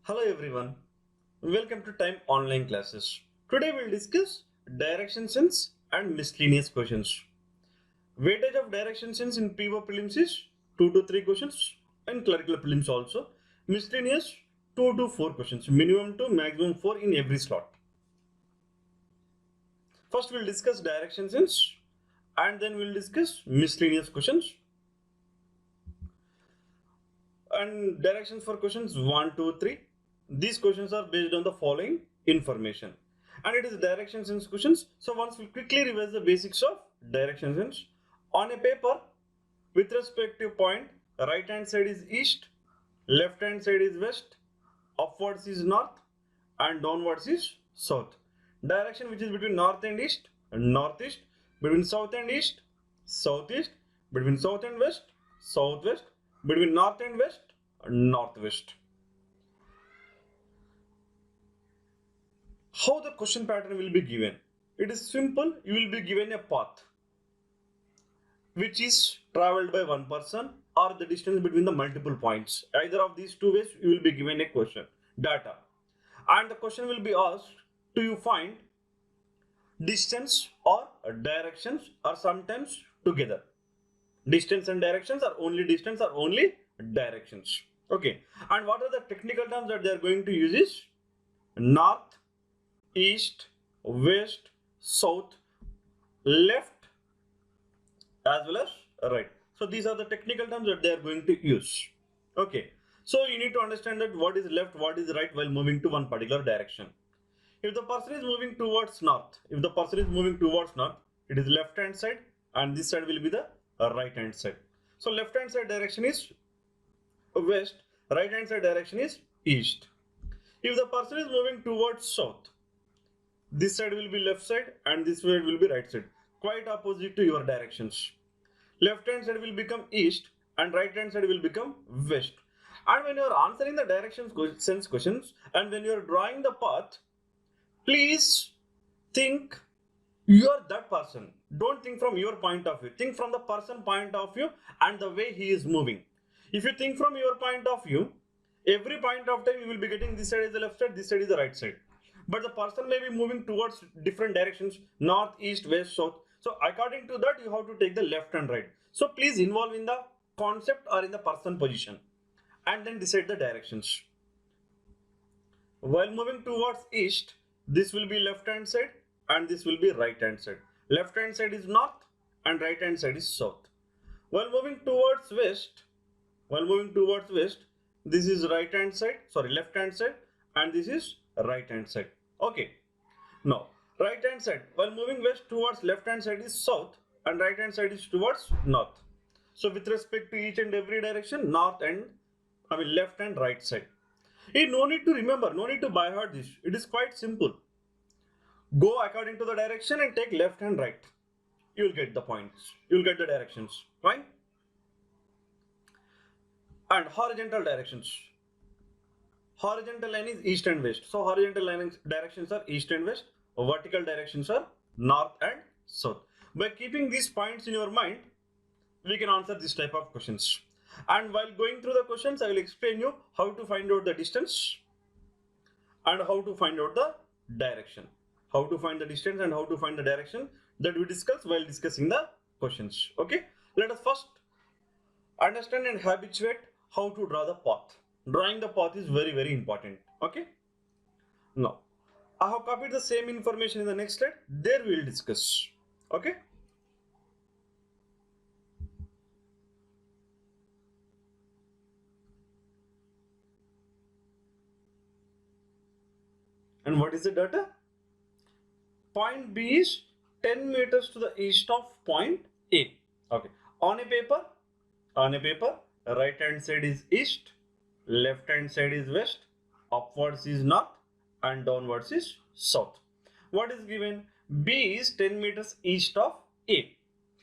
Hello everyone, welcome to Time Online Classes. Today we'll discuss direction sense and miscellaneous questions. Weightage of direction sense in PO prelims is 2 to 3 questions and clerical prelims also. Miscellaneous 2 to 4 questions, minimum to maximum 4 in every slot. First we'll discuss direction sense and then we'll discuss miscellaneous questions. And directions for questions 1, 2, 3. These questions are based on the following information. And it is direction sense questions. So once we quickly revise the basics of direction sense. On a paper, with respect to point, right hand side is east, left hand side is west, upwards is north, and downwards is south. Direction which is between north and east, northeast, between south and east, southeast, between south and west, southwest, between north and west, northwest. How the question pattern will be given? It is simple. You will be given a path which is traveled by one person or the distance between the multiple points. Either of these two ways you will be given a question data, and the question will be asked to you find distance or directions or sometimes together. Distance and directions are only distance or only directions. Okay, and what are the technical terms that they are going to use is north, east, west, south, left as well as right. So these are the technical terms that they are going to use. Okay, so you need to understand that what is left, what is right while moving to one particular direction. If the person is moving towards north, it is left hand side and this side will be the right hand side. So left hand side direction is west, right hand side direction is east. If the person is moving towards south, this side will be left side and this side will be right side, quite opposite to your directions. Left hand side will become east and right hand side will become west. And when you are answering the direction sense questions and when you are drawing the path, please think you are that person. Don't think from your point of view. Think from the person point of view and the way he is moving. If you think from your point of view, every point of time you will be getting this side is the left side, this side is the right side. But the person may be moving towards different directions, north, east, west, south. So according to that, you have to take the left and right. So please involve in the concept or in the person position and then decide the directions. While moving towards east, this will be left hand side and this will be right hand side. Left hand side is north and right hand side is south. While moving towards west, this is left hand side and this is right hand side. Okay. Now, right hand side, while moving west towards left hand side is south and right hand side is towards north. So with respect to each and every direction, left and right side. No need to remember, no need to by heart this. It is quite simple. Go according to the direction and take left and right. You will get the points. You will get the directions. Fine. And horizontal directions. Horizontal line is east and west. So horizontal directions are east and west. Vertical directions are north and south. By keeping these points in your mind, we can answer this type of questions. And while going through the questions, I will explain you how to find out the distance and how to find out the direction. How to find the distance and how to find the direction that we discuss while discussing the questions. Okay, let us first understand and habituate how to draw the path. Drawing the path is very, very important. Okay, now I have copied the same information in the next slide. There we will discuss. Okay. And what is the data? Point B is 10 meters to the east of point A. Okay. On a paper, right hand side is east, left hand side is west, upwards is north, and downwards is south. What is given? B is 10 meters east of A.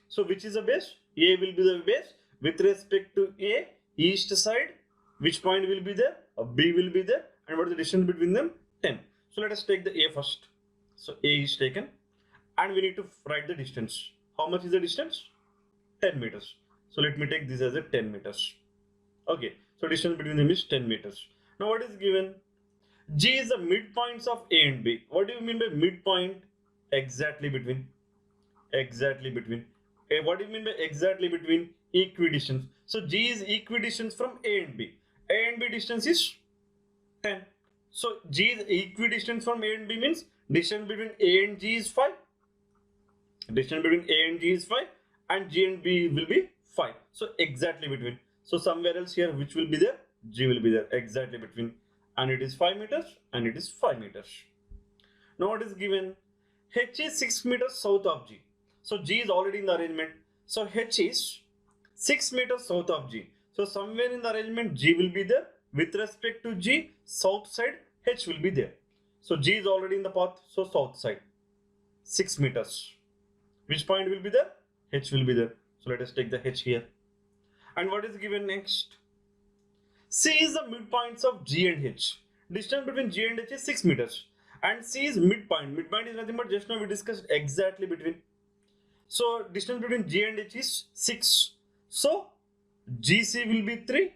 So which is the base? A will be the base. With respect to A, east side, which point will be there? B will be there. And what is the distance between them? 10. So let us take the A first. So A is taken and we need to write the distance. How much is the distance? 10 meters. So let me take this as a 10 meters. Okay. So distance between them is 10 meters. Now what is given? G is the midpoints of A and B. What do you mean by midpoint? Exactly between. Exactly between. What do you mean by exactly between? Equidistance. So G is equidistance from A and B. A and B distance is 10. So G is equidistant from A and B means distance between A and G is 5. Distance between A and G is 5 and G and B will be 5. So exactly between. So somewhere else here which will be there? G will be there exactly between, and it is 5 meters and it is 5 meters. Now what is given? H is 6 meters south of G. So G is already in the arrangement. So H is 6 meters south of G. So somewhere in the arrangement G will be there. With respect to G, south side H will be there. So G is already in the path. So south side 6 meters. Which point will be there? H will be there. So let us take the H here. And what is given next? C is the midpoints of G and H. Distance between G and H is 6 meters. And C is midpoint. Midpoint is nothing but just now we discussed exactly between. So distance between G and H is 6. So GC will be 3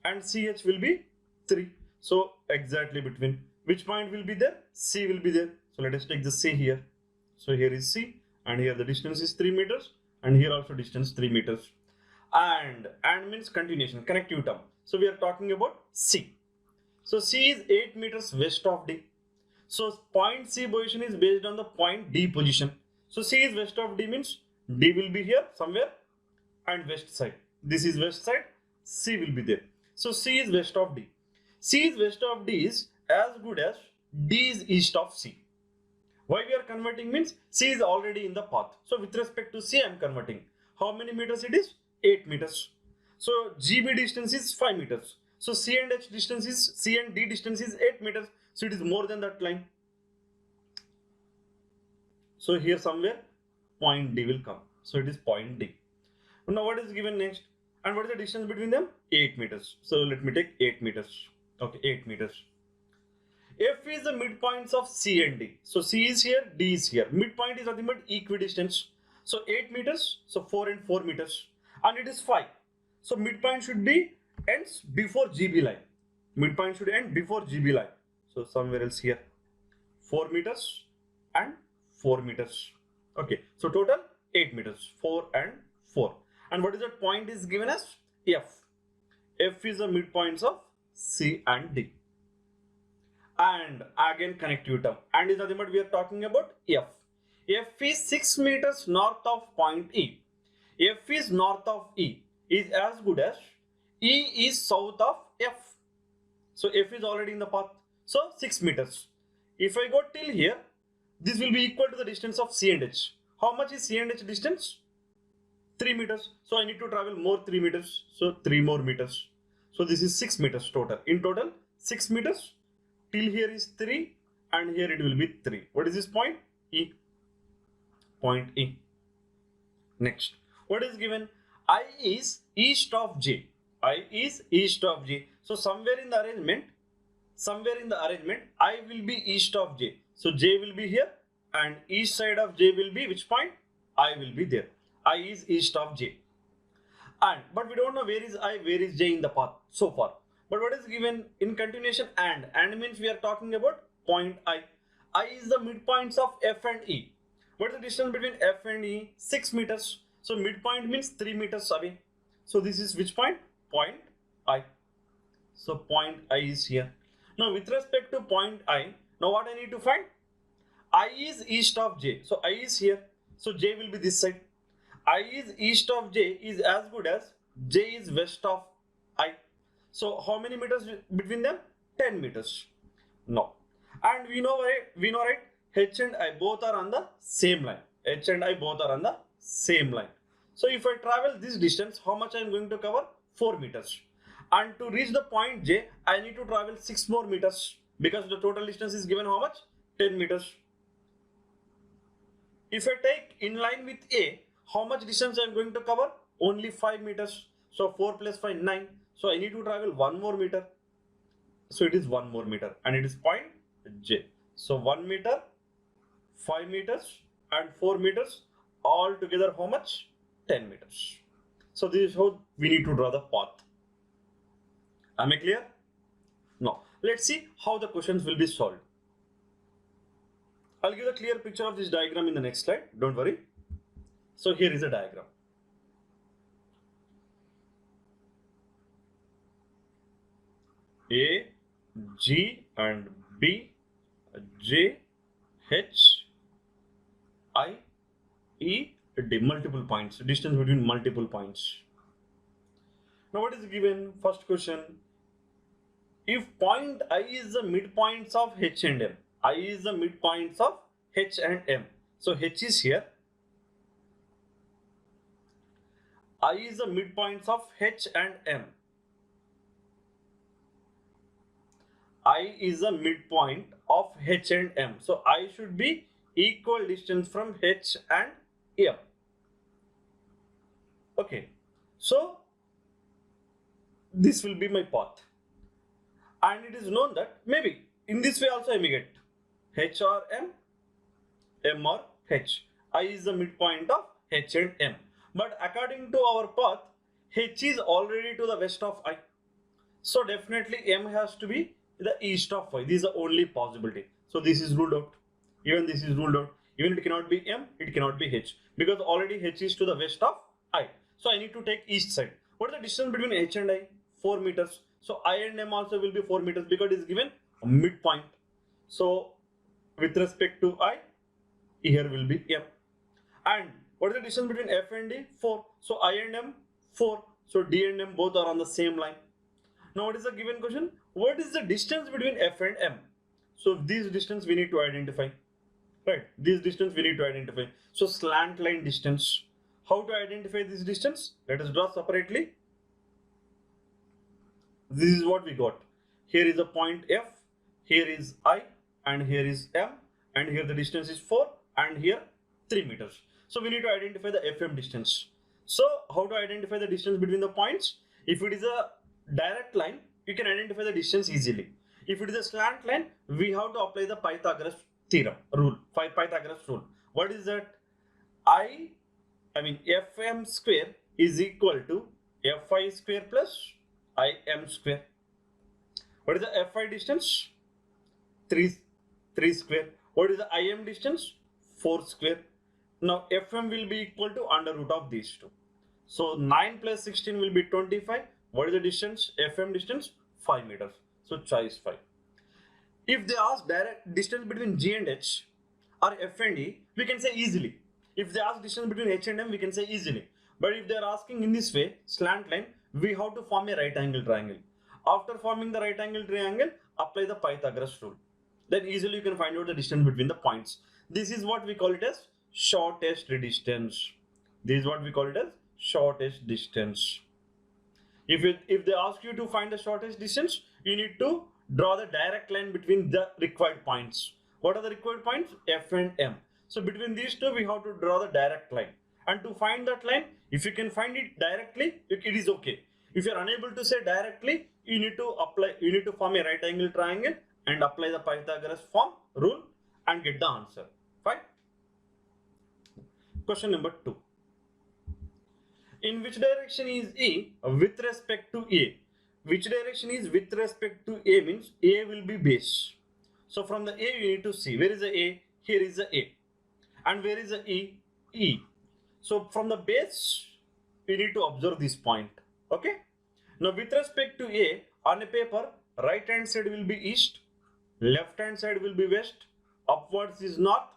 and CH will be 3. So exactly between. Which point will be there? C will be there. So let us take the C here. So here is C and here the distance is 3 meters and here also distance 3 meters. And means continuation, connective term. So we are talking about C. So C is 8 meters west of D. So point C position is based on the point D position. So C is west of D means D will be here somewhere and west side. This is west side, C will be there. So C is west of D. C is west of D is as good as D is east of C. Why we are converting means C is already in the path. So with respect to C I am converting. How many meters it is? 8 meters. So GB distance is 5 meters. So C and H distance is, C and D distance is 8 meters. So it is more than that line. So here somewhere point D will come. So it is point D. Now what is given next? And what is the distance between them? 8 meters. So let me take 8 meters. Okay, 8 meters. F is the midpoints of C and D. So C is here, D is here. Midpoint is nothing but equidistance. So 8 meters, so 4 and 4 meters. And it is 5. So midpoint should be ends before GB line. Midpoint should end before GB line. So somewhere else here. 4 meters and 4 meters. Okay, so total 8 meters. 4 and 4. And what is that point is given as? F. F is the midpoints of C and D. And again connective term. And is nothing but we are talking about F. F is 6 meters north of point E. F is north of E is as good as E is south of F. So F is already in the path. So 6 meters. If I go till here, this will be equal to the distance of C and H. How much is C and H distance? 3 meters. So I need to travel more 3 meters. So 3 more meters. So this is 6 meters total. In total 6 meters. Till here is 3 and here it will be 3. What is this point? E. Point E. Next. What is given? I is east of J. I is east of J. So somewhere in the arrangement, I will be east of J. So J will be here and east side of J will be which point? I will be there. I is east of J. But we don't know where is I, where is J in the path so far. But what is given in continuation and means we are talking about point I. I is the midpoints of F and E. What is the distance between F and E? 6 meters. So midpoint means 3 meters away. So this is which point? Point I. So point I is here. Now with respect to point I, now what I need to find? I is east of J. So I is here. So J will be this side. I is east of J is as good as J is west of I. So how many meters between them? 10 meters. No. And we know right? H and I both are on the same line. H and I both are on the same line. So if I travel this distance, how much I am going to cover? 4 meters. And to reach the point J, I need to travel 6 more meters because the total distance is given how much? 10 meters. If I take in line with A, how much distance I am going to cover? Only 5 meters. So 4 plus 5, 9. So I need to travel 1 more meter. So it is 1 more meter and it is point J. So 1 meter, 5 meters and 4 meters, all together how much? 10 meters. So this is how we need to draw the path. Am I clear? No. Let's see how the questions will be solved. I'll give a clear picture of this diagram in the next slide. Don't worry. So here is a diagram. A, G and B, J, H, I, E, D, multiple points, distance between multiple points. Now what is given? First question, if point I is the midpoints of H and M, I is the midpoints of H and M. So H is here, I is the midpoints of H and M. I is the midpoint of H and M. So I should be equal distance from H and M. Okay. So this will be my path. And it is known that maybe in this way also I may get H or M, M or H. I is the midpoint of H and M. But according to our path, H is already to the west of I. So definitely M has to be the east of Y. This is the only possibility. So this is ruled out. Even this is ruled out. Even it cannot be M, it cannot be H. Because already H is to the west of I. So I need to take east side. What is the distance between H and I? 4 meters. So I and M also will be 4 meters because it is given a midpoint. So with respect to I, here will be M. And what is the distance between F and D? 4. So I and M, 4. So D and M both are on the same line. Now what is the given question? What is the distance between F and M? So this distance we need to identify. Right, this distance we need to identify. So slant line distance. How to identify this distance? Let us draw separately. This is what we got. Here is a point F, here is I, and here is M, and here the distance is 4, and here 3 meters. So we need to identify the FM distance. So how to identify the distance between the points? If it is a direct line, you can identify the distance easily. If it is a slant line, we have to apply the Pythagoras theorem rule. Pythagoras rule. What is that? FM square is equal to Fi square plus Im square. What is the Fi distance? 3 square. What is the Im distance? 4 square. Now Fm will be equal to under root of these two. So 9 plus 16 will be 25. What is the distance? Fm distance? 5 meters. So choice 5. If they ask direct distance between G and H or F and E, we can say easily. If they ask distance between H and M, we can say easily. But if they are asking in this way, slant line, we have to form a right angle triangle. After forming the right angle triangle, apply the Pythagoras rule. Then easily you can find out the distance between the points. This is what we call it as shortest distance. This is what we call it as shortest distance. If they ask you to find the shortest distance, you need to draw the direct line between the required points. What are the required points? F and M. So between these two, we have to draw the direct line. And to find that line, if you can find it directly, it is okay. If you are unable to say directly, you need to form a right angle triangle and apply the Pythagoras form rule and get the answer. Fine. Question number 2. In which direction is E with respect to A? Which direction is with respect to A means A will be base. So from the A you need to see where is the A? Here is the A. And where is the E? E. So from the base we need to observe this point. Okay. Now with respect to A, on a paper, right hand side will be east, left hand side will be west, upwards is north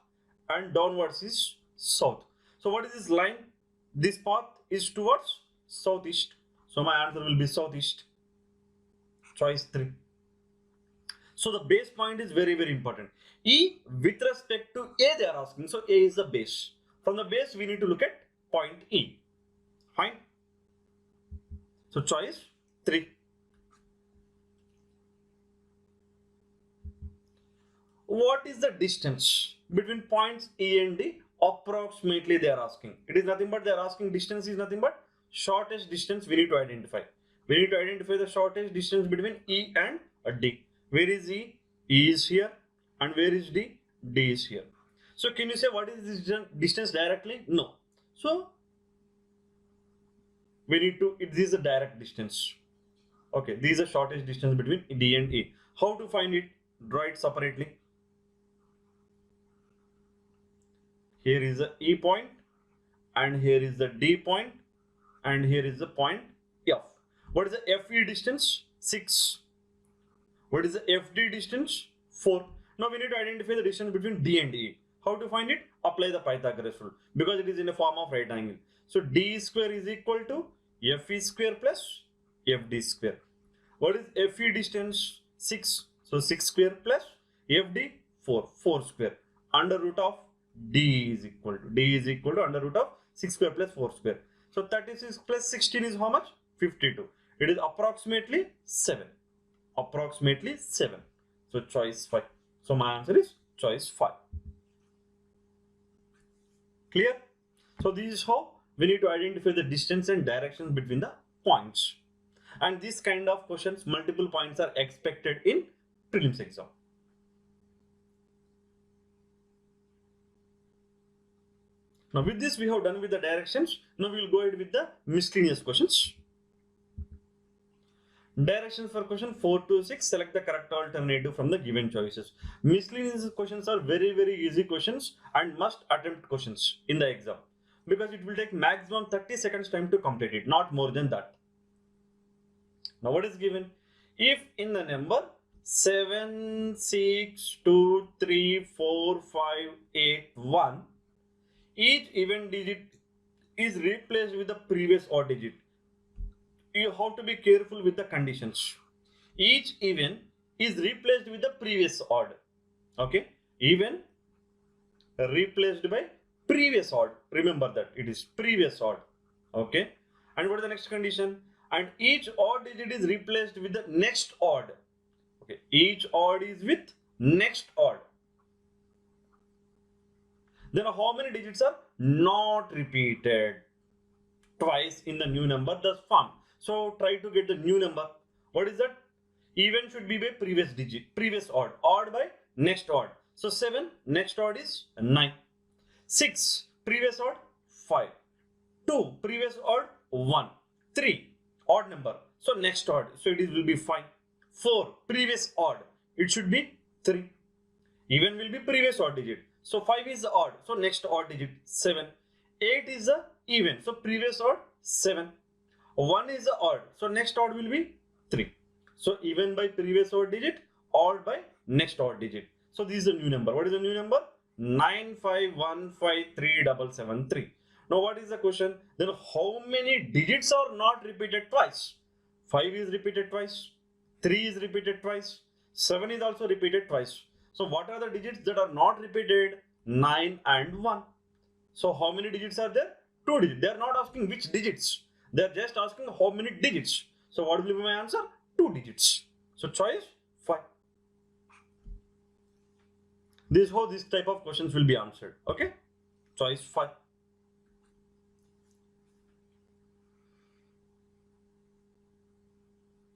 and downwards is south. So what is this line? This path is towards southeast. So my answer will be southeast. Choice 3. So the base point is very, very important. E with respect to A they are asking. So A is the base. From the base we need to look at point E. Fine. So choice 3. What is the distance between points E and D? Approximately they are asking. It is nothing but they are asking distance is nothing but shortest distance we need to identify. We need to identify the shortest distance between E and D. Where is E? E is here. And where is D? D is here. So can you say what is this distance directly? No. So we need to, this is a direct distance. Okay, this is the shortest distance between D and E. How to find it? Draw it separately. Here is the E point, and here is the D point, and here is the point F. What is the FE distance? 6. What is the FD distance? 4. Now we need to identify the distance between D and E. How to find it? Apply the Pythagoras rule, because it is in a form of right angle. So D square is equal to FE square plus FD square. What is FE distance? 6. So 6 square plus FD 4. 4 square. Under root of D is equal to under root of 6 square plus 4 square. So 36 plus 16 is how much? 52. It is approximately 7. Approximately 7. So choice 5. So my answer is choice 5. Clear? So this is how we need to identify the distance and directions between the points. And this kind of questions, multiple points are expected in prelims exam. Now with this we have done with the directions. Now we will go ahead with the miscellaneous questions. Directions for question 4 to 6. Select the correct alternative from the given choices. Miscellaneous questions are very easy questions and must attempt questions in the exam, because it will take maximum 30 seconds time to complete it, not more than that. Now what is given? If in the number 7, 6, 2, 3, 4, 5, 8, 1, each even digit is replaced with the previous odd digit, you have to be careful with the conditions. Each even is replaced with the previous odd. Okay, even replaced by previous odd. Remember that it is previous odd. Okay, and what is the next condition? And each odd digit is replaced with the next odd. Okay, each odd is with next odd. Then how many digits are not repeated twice in the new number thus formed? So try to get the new number. What is that? Even should be by previous digit, previous odd, odd by next odd. So 7, next odd is 9. 6, previous odd 5. 2, previous odd 1. 3, odd number, so next odd, so it will be 5. 4, previous odd, it should be 3. Even will be previous odd digit, so 5 is the odd, so next odd digit 7. 8 is the even, so previous odd 7. 1 is the odd, so next odd will be 3. So even by previous odd digit, odd by next odd digit. So this is the new number. What is the new number? 951537773. Now what is the question? Then how many digits are not repeated twice? 5 is repeated twice. 3 is repeated twice. 7 is also repeated twice. So what are the digits that are not repeated? 9 and 1. So how many digits are there? 2 digits. They are not asking which digits. They are just asking how many digits. So what will be my answer? 2 digits. So choice 5. This is how this type of questions will be answered. Okay? Choice 5.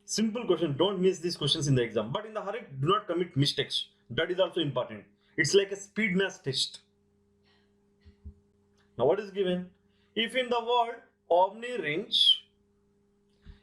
Simple question. Don't miss these questions in the exam. But in the hurry, do not commit mistakes. That is also important. It's like a speed math test. Now what is given? If in the word omni-range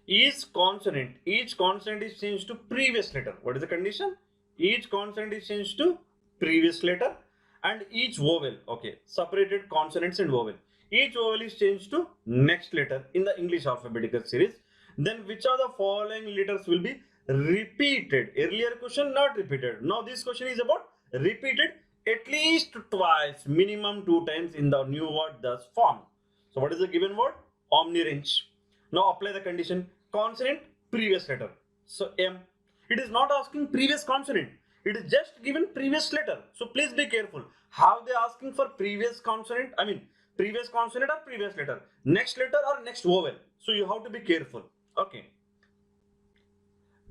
is consonant, each consonant is changed to previous letter. What is the condition? Each consonant is changed to previous letter, and each vowel, okay, separated consonants and vowel. Each vowel is changed to next letter in the English alphabetical series. Then which of the following letters will be repeated? Earlier question not repeated. Now this question is about repeated at least twice, minimum 2 times in the new word thus formed. So what is the given word? Omni-range. Now apply the condition. Consonant, previous letter. So M. It is not asking previous consonant. It is just given previous letter. So please be careful. How they asking for previous consonant? I mean previous consonant or previous letter. Next letter or next vowel. So you have to be careful. Okay.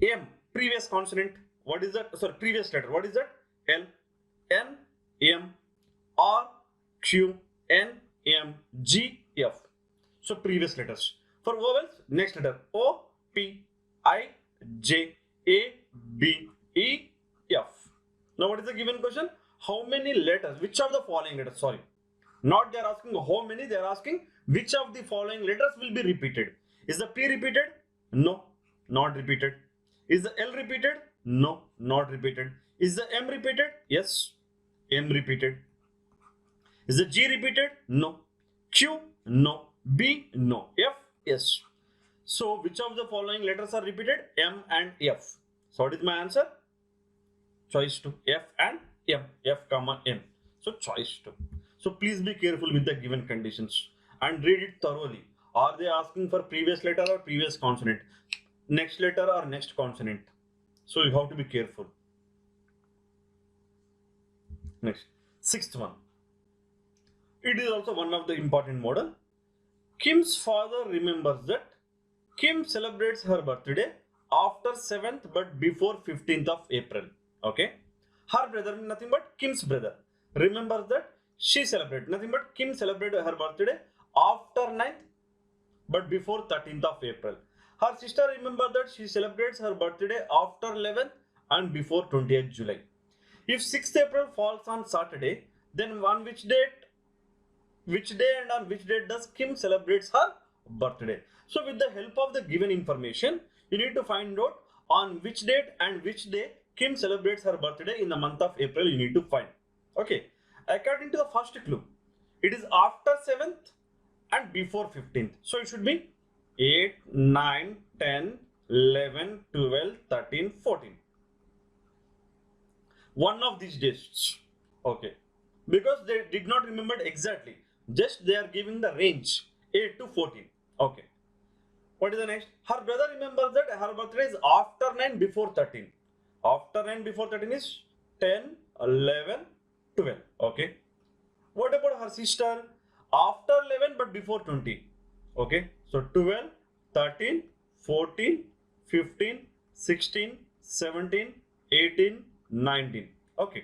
M. Previous consonant. What is that? Sorry, previous letter. What is that? L. N. M. R. Q. N. M. G. F. So previous letters. For vowels, next letter O, P, I, J, A, B, E, F. Now what is the given question? How many letters? Which of the following letters? Sorry. Not they are asking how many, they are asking which of the following letters will be repeated. Is the P repeated? No, not repeated. Is the L repeated? No, not repeated. Is the M repeated? Yes, M repeated. Is the G repeated? No. Q? No. B? No. F? Yes. So which of the following letters are repeated? M and F. So what is my answer? Choice 2. F and M. F comma M. So choice 2. So please be careful with the given conditions and read it thoroughly. Are they asking for previous letter or previous consonant? Next letter or next consonant? So you have to be careful. Next, sixth one. It is also one of the important model. Kim's father remembers that Kim celebrates her birthday after 7th but before 15th of April. Okay. Her brother, nothing but Kim's brother, remembers that she celebrates, nothing but Kim celebrated her birthday after 9th but before 13th of April. Her sister remembers that she celebrates her birthday after 11th and before 20th July. If 6th April falls on Saturday, then on which day and on which date does Kim celebrates her birthday? So with the help of the given information, you need to find out on which date and which day Kim celebrates her birthday in the month of April. You need to find. Okay. According to the first clue, it is after 7th and before 15th. So it should be 8, 9, 10, 11, 12, 13, 14. One of these dates. Okay. Because they did not remember exactly. Just they are giving the range 8 to 14. Okay. What is the next? Her brother remembers that her birthday is after 9 before 13. After 9 before 13 is 10, 11, 12. Okay. What about her sister? After 11 but before 20. Okay. So 12, 13, 14, 15, 16, 17, 18, 19. Okay.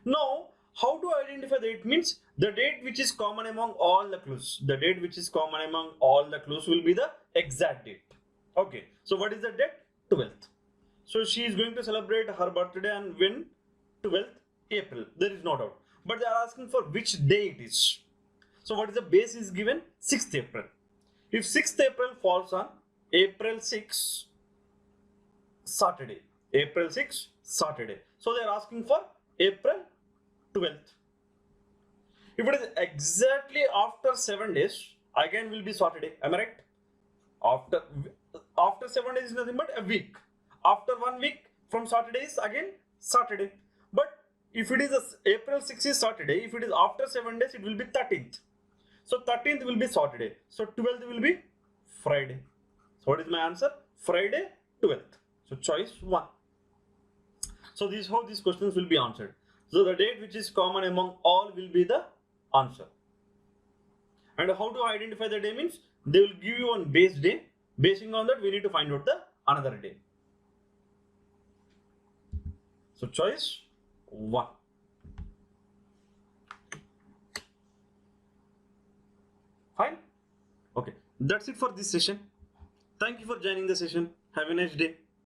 Now, how to identify the date? Means the date which is common among all the clues. The date which is common among all the clues will be the exact date. Okay. So what is the date? 12th. So she is going to celebrate her birthday on when? 12th April. There is no doubt. But they are asking for which day it is. So what is the base is given? 6th April. If 6th April falls on April 6, Saturday. April 6, Saturday. So they are asking for April 12th. If it is exactly after 7 days, again will be Saturday. Am I right? After 7 days is nothing but a week. After 1 week from Saturday is again Saturday. But if it is April 6 is Saturday, if it is after 7 days, it will be 13th. So 13th will be Saturday. So 12th will be Friday. So what is my answer? Friday 12th. So choice 1. So this is how these questions will be answered. So the date which is common among all will be the answer. And how to identify the day means they will give you one base day. Basing on that, we need to find out the another day. So choice 1. Fine. Okay. That's it for this session. Thank you for joining the session. Have a nice day.